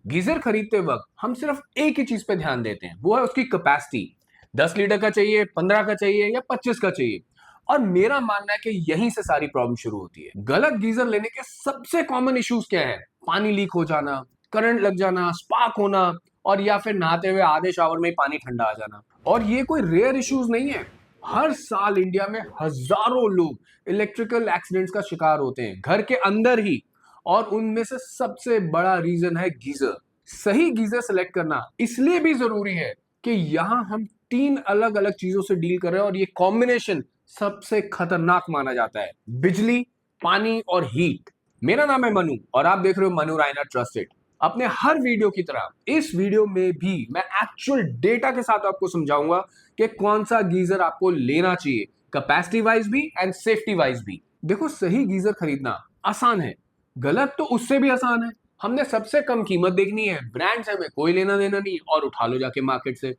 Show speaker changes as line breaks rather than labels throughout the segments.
Geyser खरीदते वक्त हम सिर्फ एक ही चीज पे ध्यान देते हैं, वो है उसकी कैपेसिटी। 10 लीटर का चाहिए, 15 का चाहिए या 25 का चाहिए। और मेरा मानना है कि यहीं से सारी प्रॉब्लम शुरू होती है। गलत गीजर लेने के सबसे कॉमन इश्यूज क्या है? पानी लीक हो जाना, करंट लग जाना, स्पार्क होना, और या फिर नहाते हुए आधे शावर में ही पानी ठंडा आ जाना। और ये कोई रेयर इश्यूज नहीं है। हर साल इंडिया में हजारों लोग इलेक्ट्रिकल एक्सीडेंट्स का शिकार होते हैं, घर के अंदर ही। और उनमें से सबसे बड़ा रीजन है गीजर। सही गीजर सेलेक्ट करना इसलिए भी जरूरी है कि यहां हम तीन अलग अलग चीजों से डील कर रहे हैं, और ये कॉम्बिनेशन सबसे खतरनाक माना जाता है: बिजली, पानी और हीट। मेरा नाम है मनु और आप देख रहे हो मनु रायना ट्रस्टेड। अपने हर वीडियो की तरह इस वीडियो में भी मैं एक्चुअल डेटा के साथ आपको समझाऊंगा कि कौन सा गीजर आपको लेना चाहिए, कैपेसिटी वाइज भी एंड सेफ्टी वाइज भी। देखो, सही गीजर खरीदना आसान है, गलत तो उससे भी आसान है। हमने सबसे कम कीमत देखनी है, ब्रांड से हमें कोई लेना देना नहीं, और उठा लो जाके मार्केट से।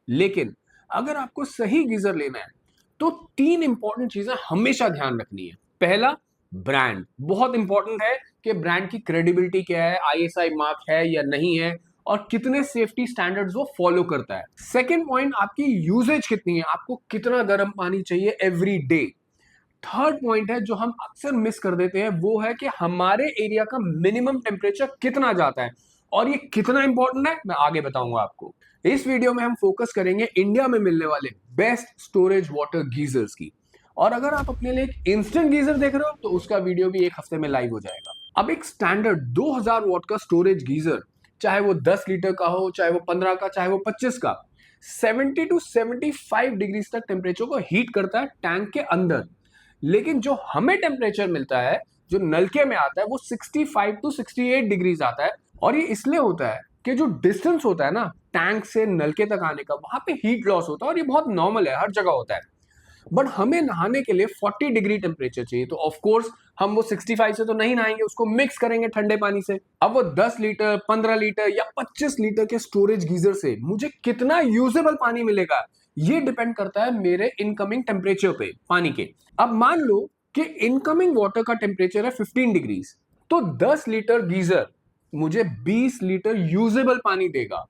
लेकिन अगर आपको सही गीजर लेना है तो तीन इंपॉर्टेंट चीजें हमेशा ध्यान रखनी है। पहला, ब्रांड बहुत इंपॉर्टेंट है कि ब्रांड की क्रेडिबिलिटी क्या है, आईएसआई मार्क है या नहीं है, और कितने सेफ्टी स्टैंडर्ड्स वो फॉलो करता है। सेकंड पॉइंट, आपकी यूजेज कितनी है, आपको कितना गर्म पानी चाहिए एवरी डे। थर्ड पॉइंट है जो हम अक्सर मिस कर देते हैं, वो है कि हमारे एरिया का मिनिमम टेम्परेचर कितना जाता है। और ये कितना इंपॉर्टेंट है मैं आगे बताऊंगा आपको। इस वीडियो में हम फोकस करेंगे इंडिया में मिलने वाले बेस्ट स्टोरेज वाटर गीजर्स की। और अगर आप अपने लिए एक इंस्टेंट गीजर देख रहे हो तो उसका वीडियो भी एक हफ्ते में लाइव हो जाएगा। अब एक स्टैंडर्ड 2000 वॉट का स्टोरेज गीजर, चाहे वो 10 लीटर का हो, चाहे वो 15 का, चाहे वो 25 का, 70 टू 75 डिग्री तक टेम्परेचर को हीट करता है टैंक के अंदर। लेकिन जो हमें टेम्परेचर मिलता है, जो नलके में आता है, वो 65 टू 68 डिग्रीज आता है। और ये इसलिए होता है कि जो डिस्टेंस होता है ना टैंक से नलके तक आने का, वहां पे हीट लॉस होता है, और ये बहुत नॉर्मल है, हर जगह होता है। बट हमें नहाने के लिए 40 डिग्री टेम्परेचर चाहिए, तो ऑफ कोर्स हम वो 65 से तो नहीं नहाएंगे, उसको मिक्स करेंगे ठंडे पानी से। अब वो 10 लीटर, 15 लीटर या 25 लीटर के स्टोरेज गीजर से मुझे कितना यूजेबल पानी मिलेगा, ये डिपेंड करता है मेरे इनकमिंग टेम्परेचर पे, पानी के। अब मान लो कि इनकमिंग वाटर का टेम्परेचर है 15 डिग्रीज, तो 10 लीटर गीजर मुझे 20 लीटर यूजेबल पानी देगा।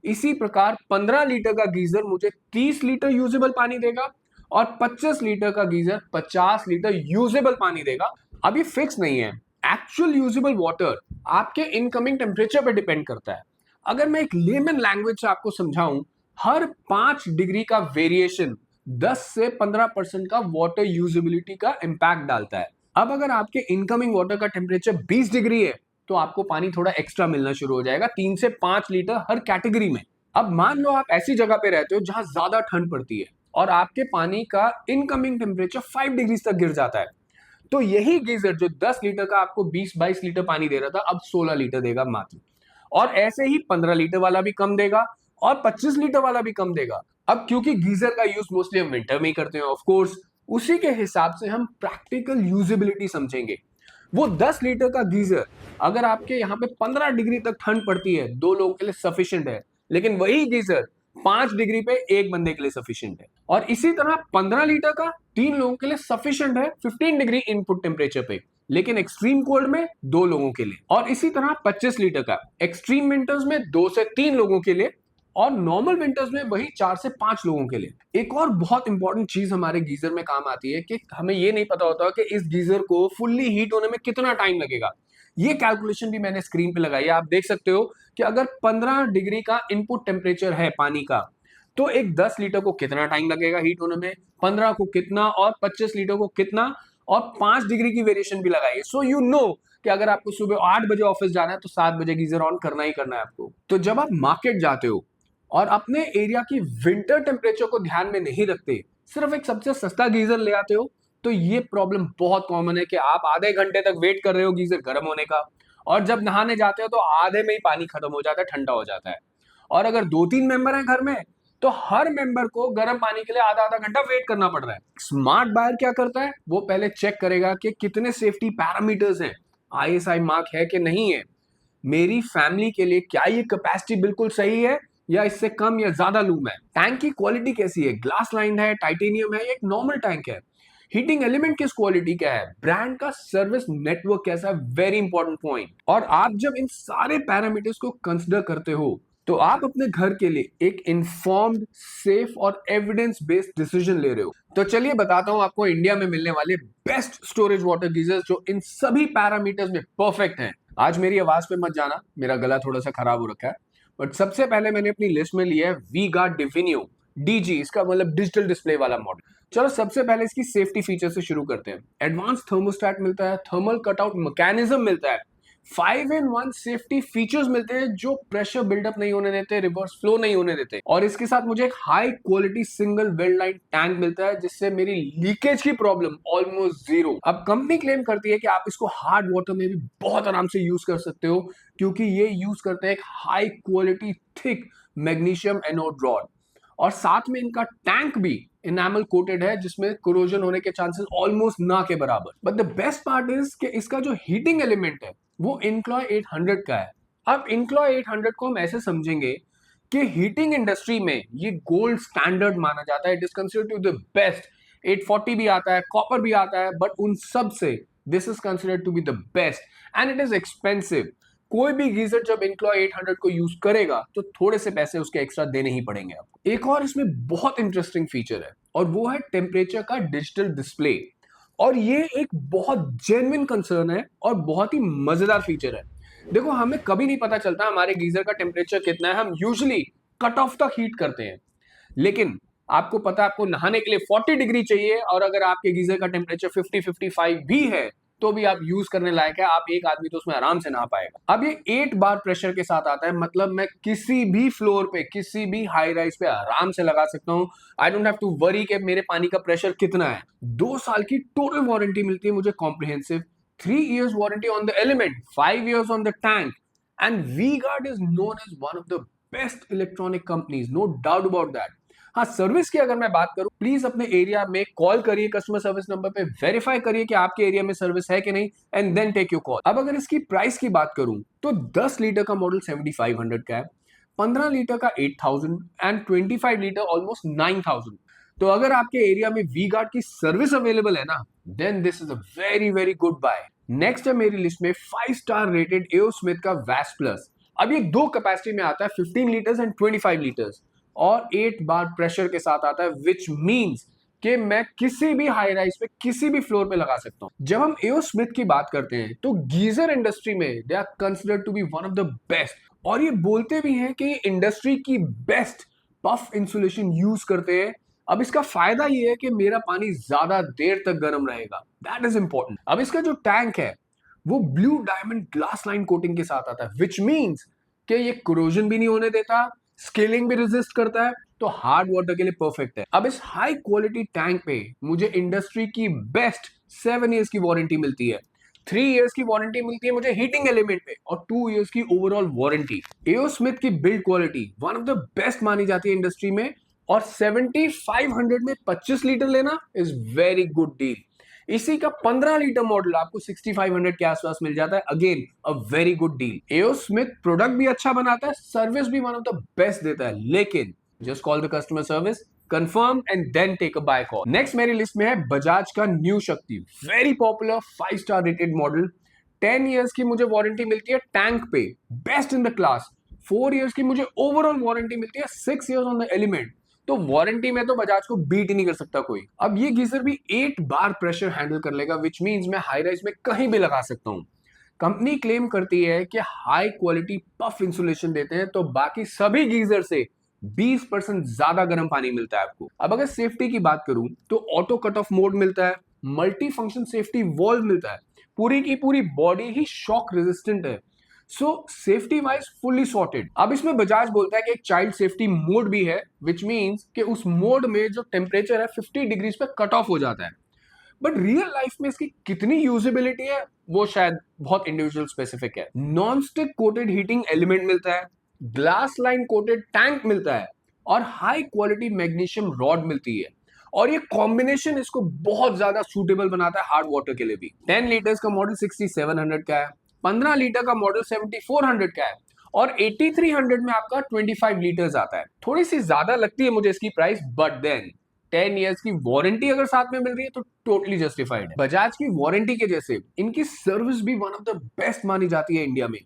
इसी प्रकार 15 लीटर का गीजर मुझे 30 लीटर यूजेबल पानी देगा, और 25 लीटर का गीजर 50 लीटर यूजेबल पानी देगा। अब ये फिक्स नहीं है, एक्चुअल यूजेबल वाटर आपके इनकमिंग टेम्परेचर पे डिपेंड करता है। अगर मैं एक लेमन लैंग्वेज से आपको समझाऊं, हर 5 डिग्री का वेरिएशन 10 से 15% का वाटर यूजेबिलिटी का इंपैक्ट डालता है। अब अगर आपके इनकमिंग वाटर का टेम्परेचर 20 डिग्री है तो आपको पानी थोड़ा एक्स्ट्रा मिलना शुरू हो जाएगा, 3 से 5 लीटर हर कैटेगरी में। अब मान लो आप ऐसी जगह पे रहते हो जहां ज्यादा ठंड पड़ती है और आपके पानी का इनकमिंग टेम्परेचर 5 डिग्री तक गिर जाता है, तो यही गीजर जो 10 लीटर का आपको 20-22 लीटर पानी दे रहा था, अब 16 लीटर देगा मात्र। और ऐसे ही 15 लीटर वाला भी कम देगा, और 25 लीटर वाला भी कम देगा। अब क्योंकि गीजर का यूज मोस्टली हम विंटर में ही करते हैं, ऑफ कोर्स उसी के हिसाब से हम प्रैक्टिकल यूजेबिलिटी समझेंगे। वो 10 लीटर का गीजर अगर आपके यहाँ पे 15 डिग्री तक ठंड पड़ती है, 2 लोगों के लिए सफिशिएंट है। लेकिन वही गीजर 5 डिग्री पे एक बंदे के लिए सफिशिएंट है। और इसी तरह 15 लीटर का 3 लोगों के लिए सफिशिएंट है 15 डिग्री इनपुट टेम्परेचर पे, लेकिन एक्सट्रीम कोल्ड में 2 लोगों के लिए। और इसी तरह 25 लीटर का एक्सट्रीम विंटर्स में 2 से 3 लोगों के लिए, और नॉर्मल विंटर्स में वही 4 से 5 लोगों के लिए। एक और बहुत इंपॉर्टेंट चीज हमारे गीजर में काम आती है कि हमें ये नहीं पता होता कि इस गीजर को फुल्ली हीट होने में कितना टाइम लगेगा। ये कैलकुलेशन भी मैंने स्क्रीन पे लगाई है, आप देख सकते हो कि अगर 15 डिग्री का इनपुट टेम्परेचर है पानी का, तो एक 10 लीटर को कितना टाइम लगेगा हीट होने में, 15 को कितना, और 25 लीटर को कितना, और 5 डिग्री की वेरिएशन भी लगाई है। सो यू नो कि अगर आपको सुबह 8 बजे ऑफिस जाना है तो 7 बजे गीजर ऑन करना ही करना है आपको। तो जब आप मार्केट जाते हो और अपने एरिया की विंटर टेम्परेचर को ध्यान में नहीं रखते, सिर्फ एक सबसे सस्ता गीजर ले आते हो, तो ये प्रॉब्लम बहुत कॉमन है कि आप आधे घंटे तक वेट कर रहे हो गीजर गर्म होने का, और जब नहाने जाते हो तो आधे में ही पानी खत्म हो जाता है, ठंडा हो जाता है। और अगर 2-3 मेंबर हैं घर में, तो हर मेंबर को गर्म पानी के लिए आधा आधा घंटा वेट करना पड़ रहा है। स्मार्ट बायर क्या करता है, वो पहले चेक करेगा कि कितने सेफ्टी पैरामीटर्स हैं, आईएसआई मार्क है कि नहीं है, मेरी फैमिली के लिए क्या ये कैपेसिटी बिल्कुल सही है या इससे कम या ज्यादा लूम है, टैंक की क्वालिटी कैसी है, ग्लास लाइंड है, टाइटेनियम है या एक नॉर्मल टैंक है, हीटिंग एलिमेंट किस क्वालिटी का है, ब्रांड का सर्विस नेटवर्क कैसा है, वेरी इंपॉर्टेंट पॉइंट। और आप जब इन सारे पैरामीटर्स को कंसिडर करते हो तो आप अपने घर के लिए एक इन्फॉर्म्ड, सेफ और एविडेंस बेस्ड डिसीजन ले रहे हो। तो चलिए बताता हूं आपको इंडिया में मिलने वाले बेस्ट स्टोरेज वाटर गीजर्स जो इन सभी पैरामीटर्स में परफेक्ट हैं। आज मेरी आवाज पे मत जाना, मेरा गला थोड़ा सा खराब हो रखा है। बट सबसे पहले मैंने अपनी लिस्ट में लिया है वी गार्ड डिविनियो डीजी, इसका मतलब डिजिटल डिस्प्ले वाला मॉडल। चलो सबसे पहले इसकी सेफ्टी फीचर से शुरू करते हैं। एडवांस थर्मोस्टेट मिलता है, थर्मल कटआउट मैकेनिज्म मिलता है, 5-in-1 सेफ्टी फीचर्स मिलते हैं जो प्रेशर बिल्डअप नहीं होने देते, रिवर्स फ्लो नहीं होने देते। और इसके साथ मुझे एक high quality single well line tank मिलता है जिससे मेरी लीकेज की प्रॉब्लम ऑलमोस्ट जीरो। अब कंपनी क्लेम करती है कि आप इसको हार्ड वाटर में भी बहुत आराम से यूज कर सकते हो क्योंकि ये यूज करते हैं एक high quality thick magnesium anode rod. और साथ में इनका टैंक भी इनामल कोटेड है जिसमें कोरोजन होने के चांसेस ऑलमोस्ट ना के बराबर। But the best part is कि इसका जो हीटिंग एलिमेंट है वो इनक्लॉय 800 का है। अब इनक्लॉय 800 को हम ऐसे समझेंगे कि हीटिंग इंडस्ट्री में ये गोल्ड स्टैंडर्ड माना जाता है, it is considered to the best. 840 भी आता है, कॉपर भी आता है, बट उन सब से this is considered to be the best and it is expensive. कोई भी गीजर जब इनक्लॉय 800 को यूज करेगा तो थोड़े से पैसे उसके एक्स्ट्रा देने ही पड़ेंगे आपको। एक और इसमें बहुत इंटरेस्टिंग फीचर है और वो है टेम्परेचर का डिजिटल डिस्प्ले। और ये एक बहुत जेन्युइन कंसर्न है और बहुत ही मजेदार फीचर है। देखो हमें कभी नहीं पता चलता हमारे गीजर का टेम्परेचर कितना है, हम यूजुअली कट ऑफ तक हीट करते हैं। लेकिन आपको पता है आपको नहाने के लिए 40 डिग्री चाहिए और अगर आपके गीजर का टेम्परेचर 50-55 भी है तो भी आप यूज करने लायक है, आप एक आदमी तो उसमें आराम से नहा पाएगा। अब ये 8 बार प्रेशर के साथ आता है, मतलब मैं किसी भी फ्लोर पे, किसी भी हाई राइज पे आराम से लगा सकता हूँ। I don't have to worry कि मेरे पानी का प्रेशर कितना है। 2 साल की टोटल वारंटी मिलती है मुझे comprehensive, 3 years warranty on the element, 5 years on the tank and V Guard is known as one of the best electronic companies, no doubt about that. हाँ, सर्विस की अगर मैं बात करूं, प्लीज अपने एरिया में कॉल करिए कस्टमर सर्विस नंबर पे, वेरीफाई करिए कि आपके एरिया में सर्विस है कि नहीं and then take your call. अब अगर इसकी प्राइस की बात करूं तो 10 लीटर का मॉडल 7500 का है, 15 लीटर का 8000 एंड 25 लीटर ऑलमोस्ट 9000। तो अगर आपके एरिया में वी गार्ड की सर्विस अवेलेबल है ना, then this is a very very good buy. Next है मेरी लिस्ट में 5 स्टार रेटेड एओ स्मिथ का वैस प्लस। अब ये दो कैपेसिटी में आता है, 15 लीटर्स एंड 25 लीटर्स और 8 बार प्रेशर के साथ आता है, विच मीन्स कि मैं किसी भी हाई राइज पे, किसी भी फ्लोर पे लगा सकता हूं। जब हम एओ स्मिथ की बात करते हैं तो गीजर इंडस्ट्री में they are considered to be one of the best और ये बोलते भी हैं कि इंडस्ट्री की बेस्ट पफ इंसुलेशन यूज करते हैं। अब इसका फायदा ये है कि मेरा पानी ज्यादा देर तक गर्म रहेगा, दैट इज इंपॉर्टेंट। अब इसका जो टैंक है वो blue diamond glass line coating के साथ आता है, विच मीन्स कि ये कोरोजन भी नहीं होने देता, स्केलिंग भी रेजिस्ट करता है, तो हार्ड वाटर के लिए परफेक्ट है। अब इस हाई क्वालिटी टैंक पे मुझे इंडस्ट्री की बेस्ट 7 years की वारंटी मिलती है, 3 years की वारंटी मिलती है मुझे हीटिंग एलिमेंट पे और 2 years की ओवरऑल वारंटी। एओ स्मिथ की build quality one of the best मानी जाती है इंडस्ट्री में और 7500 में 25 लीटर लेना इज वेरी गुड डील। इसी का 15 लीटर मॉडल आपको 6500 के आसपास मिल जाता है, again a very good deal. AO Smith product भी अच्छा बनाता है, सर्विस भी वन ऑफ द बेस्ट देता है, लेकिन just call the customer service, confirm and then take a buy call. Next मेरी लिस्ट में है बजाज का new Shakti, very popular 5 star rated model. 10 years की मुझे वारंटी मिलती है टैंक पे, best in the class. 4 years की मुझे ओवरऑल वारंटी मिलती है, 6 years ऑन द एलिमेंट। तो वारंटी में तो बजाज को बीट ही नहीं कर सकता कोई। अब ये गीजर भी 8 बार प्रेशर हैंडल कर लेगा, विच मीन्स मैं हाई राइज में कहीं भी लगा सकता हूं। कंपनी क्लेम करती है कि हाई क्वालिटी पफ इंसुलेशन देते हैं, तो बाकी सभी गीजर से 20% ज्यादा गर्म पानी मिलता है आपको। अब अगर सेफ्टी की बात करूं तो ऑटो कट ऑफ मोड मिलता है, मल्टी फंक्शन सेफ्टी वॉल्व मिलता है, पूरी की पूरी बॉडी ही शॉक रेजिस्टेंट है, सो सेफ्टी वाइज फुल्ली सॉर्टेड। अब इसमें बजाज बोलता है कि एक चाइल्ड सेफ्टी मोड भी है, विच मीन्स कि उस मोड में जो टेम्परेचर है 50 डिग्रीज पे कट ऑफ हो जाता है। बट रियल लाइफ में इसकी कितनी यूजेबिलिटी है वो शायद बहुत इंडिविजुअल स्पेसिफिक है। Non stick coated heating element मिलता है, ग्लास लाइन कोटेड टैंक मिलता है और हाई क्वालिटी मैग्नीशियम रॉड मिलती है और ये कॉम्बिनेशन इसको बहुत ज्यादा सूटेबल बनाता है हार्ड वाटर के लिए भी। 10 लीटर्स का मॉडल 6700 का है, 15 लीटर का मॉडल 7400 का है और 8300 में आपका 25 लीटर्स आता है। थोड़ी सी ज्यादा लगती है मुझे इसकी प्राइस, बट देन 10 इयर्स की वारंटी अगर साथ में मिल रही है तो टोटली जस्टिफाइड है। बजाज की वारंटी के जैसे इनकी सर्विस भी वन ऑफ द बेस्ट मानी जाती है इंडिया में।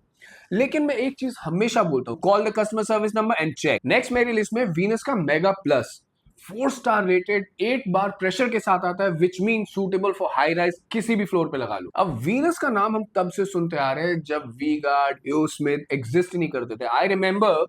लेकिन मैं एक चीज हमेशा बोलता हूँ, call the customer service number and check. Next मेरी लिस्ट में वीनस का mega plus 4 star rated 8 bar pressure के साथ आता है, which mean suitable for high rise, किसी भी फ्लोर पे लगा लो। अब वीनस का नाम हम तब से सुनते आ रहे हैं जब V Guard, AO Smith exist नहीं करते थे। आई रिमेम्बर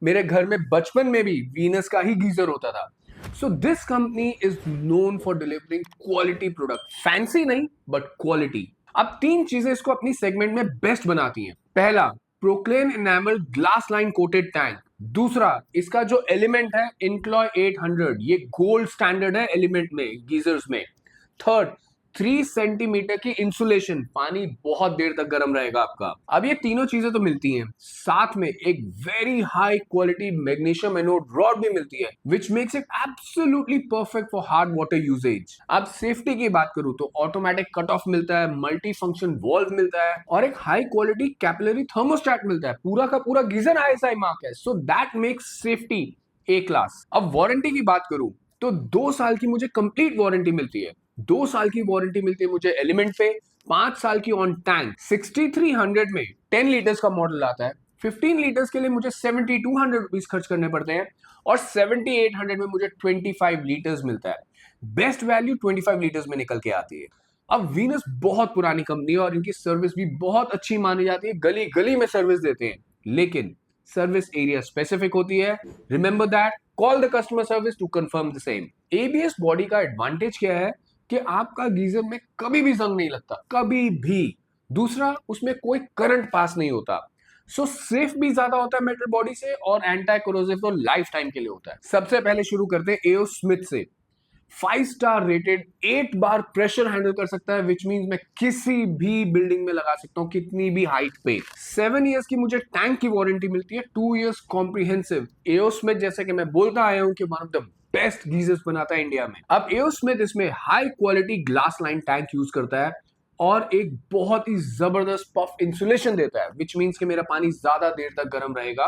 मेरे घर में बचपन में भी वीनस का ही गीजर होता था। So this company is known for delivering quality product, fancy नहीं बट क्वालिटी। अब 3 चीजें इसको अपनी सेगमेंट में बेस्ट बनाती हैं। पहला, porcelain enamel glass line coated tank. दूसरा, इसका जो एलिमेंट है इनक्लॉय 800, ये गोल्ड स्टैंडर्ड है एलिमेंट में, गीजर्स में। थर्ड, 3 सेंटीमीटर की इंसुलेशन, पानी बहुत देर तक गर्म रहेगा आपका। अब ये तीनों चीजें तो मिलती हैं, साथ में एक very high quality magnesium anode rod भी मिलती है, which makes it absolutely perfect for hard water usages. अब सेफ्टी की बात करूं तो ऑटोमेटिक कट ऑफ मिलता है, मल्टी फंक्शन वॉल्व मिलता है और एक हाई क्वालिटी कैपिलरी थर्मोस्टेट मिलता है। पूरा का पूरा गीजर आईएसआई मार्क है, so that makes safety A class. अब वारंटी की बात करूं तो 2 साल की मुझे कंप्लीट वारंटी मिलती है। 2 साल की वारंटी मिलती है मुझे एलिमेंट पे, 5 साल की ऑन टैंक। 6300 में 10 लीटर्स का मॉडल आता है। 15 लीटर्स के लिए मुझे 7200 रुपीज खर्च करने पड़ते हैं और 7800 में मुझे 25 लीटर्स मिलता है। बेस्ट वैल्यू 25 लीटर्स में निकल के आती है। अब वीनस बहुत पुरानी कंपनी है और इनकी सर्विस भी बहुत अच्छी मानी जाती है, गली गली में सर्विस देते हैं, लेकिन सर्विस एरिया स्पेसिफिक होती है। Remember that, call the customer service to confirm the same. ABS body का एडवांटेज क्या है कि आपका गीजर में कभी भी जंग नहीं लगता, कभी भी। दूसरा, उसमें कोई करंट पास नहीं होता, सो सेफ भी ज्यादा होता है मेटल बॉडी से, और एंटी कोरोसिव तो लाइफ टाइम के लिए होता है। सबसे पहले शुरू करते हैं एओ स्मिथ से। 5 star rated, 8 bar pressure handle कर सकता है, विच मींस मैं किसी भी बिल्डिंग में लगा सकता हूं, कितनी भी हाइट पे। 7 इयर्स की मुझे टैंक की वारंटी मिलती है, 2 इयर्स कॉम्प्रिहेंसिव। एओ स्मिथ, जैसे कि मैं बोलता आया हूं कि one of the best geysers बनाता है इंडिया में। अब एओ स्मिथ इसमें high quality glass line tank use करता है और एक बहुत ही जबरदस्त पफ इंसुलेशन देता है, विच मींस कि मेरा पानी ज्यादा देर तक गर्म रहेगा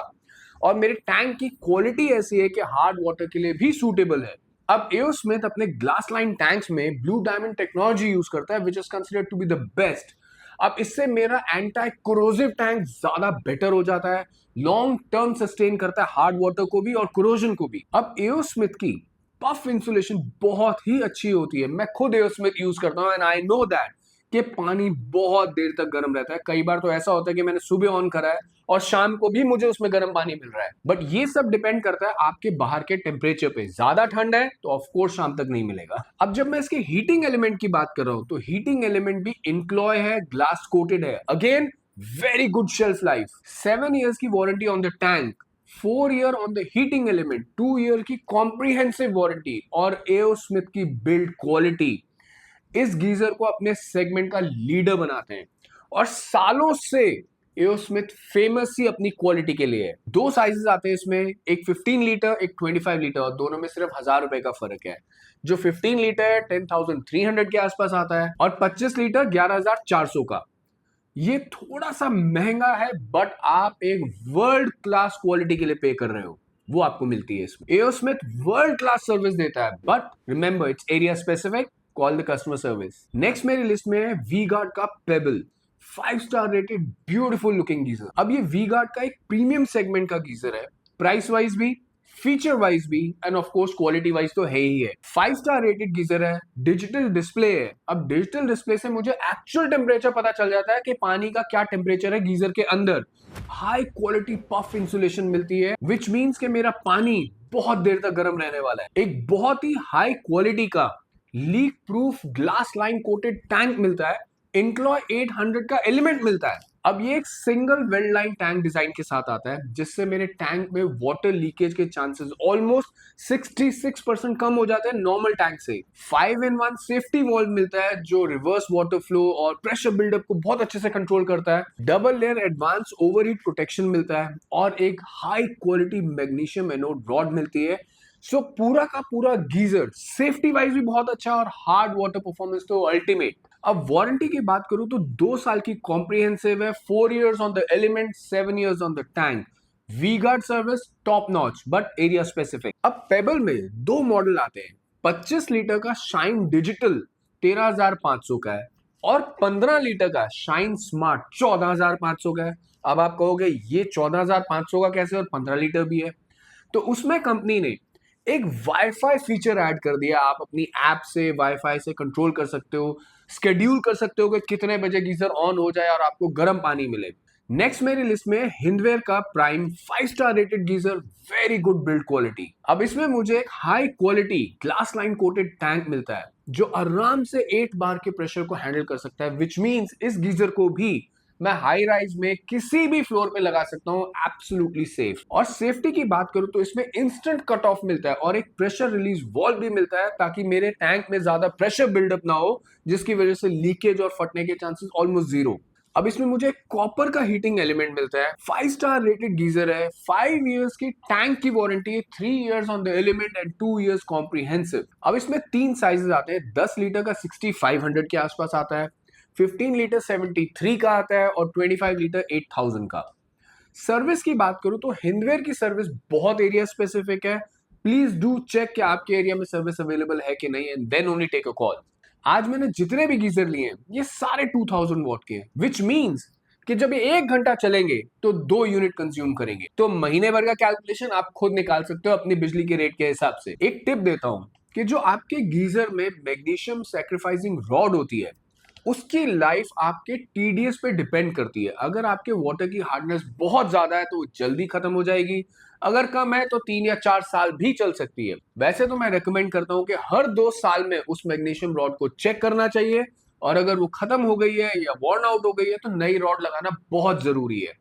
और मेरे टैंक की क्वालिटी ऐसी है कि हार्ड वाटर के लिए भी सूटेबल है। अब एओ स्मिथ अपने ग्लास लाइन टैंक्स में ब्लू डायमंड टेक्नोलॉजी यूज करता है, which is considered to be the best. अब इससे मेरा एंटी कोरोसिव टैंक ज्यादा बेटर हो जाता है, लॉन्ग टर्म सस्टेन करता है हार्ड वाटर को भी और कोरोजन को भी। अब एओ स्मिथ की पफ इंसुलेशन बहुत ही अच्छी होती है, मैं खुद एओ स्मिथ यूज करता हूं एंड आई नो दैट कि पानी बहुत देर तक गर्म रहता है। कई बार तो ऐसा होता है कि मैंने सुबह ऑन करा है और शाम को भी मुझे उसमें गर्म पानी मिल रहा है, बट ये सब डिपेंड करता है आपके बाहर के टेम्परेचर पे। ज्यादा ठंड है तो ऑफ कोर्स शाम तक नहीं मिलेगा। अब जब मैं इसके हीटिंग एलिमेंट की बात कर रहा हूं तो हीटिंग एलिमेंट भी इनक्लॉय है, ग्लास कोटेड है, again very good shelf life. 7 years की warranty on the tank, 4 year on the heating element, 2 year की कॉम्प्रिहेंसिव वारंटी और एओ स्मिथ की बिल्ड क्वालिटी इस गीजर को अपने सेगमेंट का लीडर बनाते हैं और सालों से एओ स्मिथ फेमस ही अपनी क्वालिटी के लिए है। 2 साइजेस आते हैं इसमें, एक 15 लीटर, एक 25 लीटर, और दोनों में सिर्फ 1000 रुपए का फर्क है। जो 15 लीटर है 10,300 के आसपास आता है और 25 लीटर 11,400 का। ये थोड़ा सा महंगा है बट आप एक वर्ल्ड क्लास क्वालिटी के लिए पे कर रहे हो, वो आपको मिलती है इसमें। एओ स्मिथ वर्ल्ड क्लास सर्विस देता है, but remember it's area specific, call the customer service. Next मेरी लिस्ट में है वी गार्ड का payable, 5 star rated beautiful looking geyser. अब ये वी गार्ड का एक प्रीमियम सेगमेंट का गीजर है, प्राइस वाइज भी, फीचर वाइज भी end of course quality wise तो है ही है। 5 स्टार रेटेड गीजर है, डिजिटल डिस्प्ले है। अब डिजिटल डिस्प्ले से मुझे एक्चुअल टेम्परेचर पता चल जाता है कि पानी का क्या टेम्परेचर है गीजर के अंदर। हाई क्वालिटी पफ इंसुलेशन मिलती है, विच मीन्स कि मेरा पानी बहुत देर तक गर्म रहने वाला है। एक बहुत ही हाई क्वालिटी का leak proof glass line coated tank मिलता है, इनक्लॉय 800 का एलिमेंट मिलता है। अब ये एक single weld line tank design के साथ आता है, जिससे मेरे टैंक में वाटर लीकेज के चांसेस ऑलमोस्ट 66% कम हो जाते हैं नॉर्मल टैंक से। 5-in-1 सेफ्टी वॉल्व मिलता है जो रिवर्स वाटर फ्लो और प्रेशर बिल्डअप को बहुत अच्छे से कंट्रोल करता है। Double layer advance overheat protection मिलता है और एक high quality magnesium anode rod मिलती है। सो पूरा का पूरा गीजर सेफ्टी वाइज भी बहुत अच्छा और हार्ड वाटर परफॉर्मेंस तो अल्टीमेट। अब वारंटी की बात करूं तो 2 साल की कॉम्प्रिहेंसिव है, 4 years on the element, 7 years on the tank. V Guard service top notch but area specific. अब पेबल में 2 मॉडल आते हैं, 25 लीटर का शाइन डिजिटल 13,500 का है और 15 लीटर का शाइन स्मार्ट 14,500 का है। अब आप कहोगे ये 14,500 का कैसे और 15 लीटर भी है? तो उसमें कंपनी ने एक वाईफाई फीचर ऐड कर दिया। आप अपनी ऐप से वाईफाई से कंट्रोल कर सकते हो, स्केड्यूल कर सकते हो कि कितने बजे गीजर ऑन हो जाए और आपको गर्म पानी मिले। नेक्स्ट मेरी लिस्ट में है हिंदवेयर का prime 5 star rated geyser, very good build quality. अब इसमें मुझे एक high quality glass line coated tank मिलता है जो आराम से 8 बार के प्रेशर को हैंडल कर सकता है, विच मीन्स इस गीजर को भी मैं हाई राइज में किसी भी फ्लोर पे लगा सकता हूँ, एब्सोल्युटली सेफ। और सेफ्टी की बात करूं तो इसमें इंस्टेंट कट ऑफ मिलता है और एक प्रेशर रिलीज वॉल्व भी मिलता है ताकि मेरे टैंक में ज्यादा प्रेशर बिल्डअप ना हो, जिसकी वजह से लीकेज और फटने के चांसेस ऑलमोस्ट जीरो। अब इसमें मुझे कॉपर का हीटिंग एलिमेंट मिलता है, 5 स्टार रेटेड गीजर है, 5 इयर्स की टैंक की वारंटी है, 3 years on the element and 2 years comprehensive. अब इसमें 3 साइजेस आते हैं, 10 लीटर का 6500 के आसपास आता है, 15 लीटर 73 का आता है और 25 लीटर 8000 का। सर्विस की बात करूं तो हिंदवेयर की सर्विस बहुत एरिया स्पेसिफिक है। प्लीज डू चेक कि आपके एरिया में सर्विस अवेलेबल है कि नहीं, and then only take a call. आज मैंने जितने भी गीजर लिए हैं ये सारे 2000 वॉट के हैं, विच मीन्स कि जब ये 1 घंटा चलेंगे तो 2 यूनिट कंज्यूम करेंगे। तो महीने भर का कैलकुलेशन आप खुद निकाल सकते हो अपनी बिजली के रेट के हिसाब से। एक टिप देता हूं कि जो आपके गीजर में मैग्नीशियम सैक्रिफाइसिंग रॉड होती है उसकी लाइफ आपके टीडीएस पे डिपेंड करती है। अगर आपके वाटर की हार्डनेस बहुत ज्यादा है तो वो जल्दी खत्म हो जाएगी, अगर कम है तो 3 या 4 साल भी चल सकती है। वैसे तो मैं रेकमेंड करता हूं कि हर 2 साल में उस मैग्नीशियम रॉड को चेक करना चाहिए और अगर वो खत्म हो गई है या वॉर्न आउट हो गई है तो नई रॉड लगाना बहुत जरूरी है।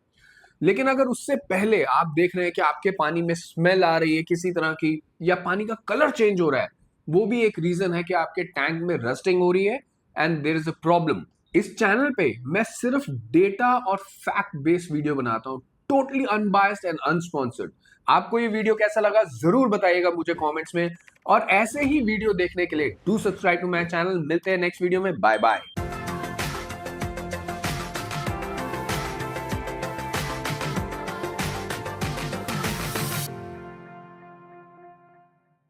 लेकिन अगर उससे पहले आप देख रहे हैं कि आपके पानी में स्मेल आ रही है किसी तरह की या पानी का कलर चेंज हो रहा है, वो भी एक रीजन है कि आपके टैंक में रस्टिंग हो रही है and there is a problem. इस चैनल पे मैं सिर्फ डेटा और फैक्ट बेस्ड वीडियो बनाता हूँ, टोटली अनबायस्ड एंड अनस्पॉन्सर्ड। आपको ये वीडियो कैसा लगा जरूर बताइएगा मुझे कमेंट्स में, और ऐसे ही वीडियो देखने के लिए do subscribe to my channel. मिलते हैं नेक्स्ट वीडियो में, बाय बाय।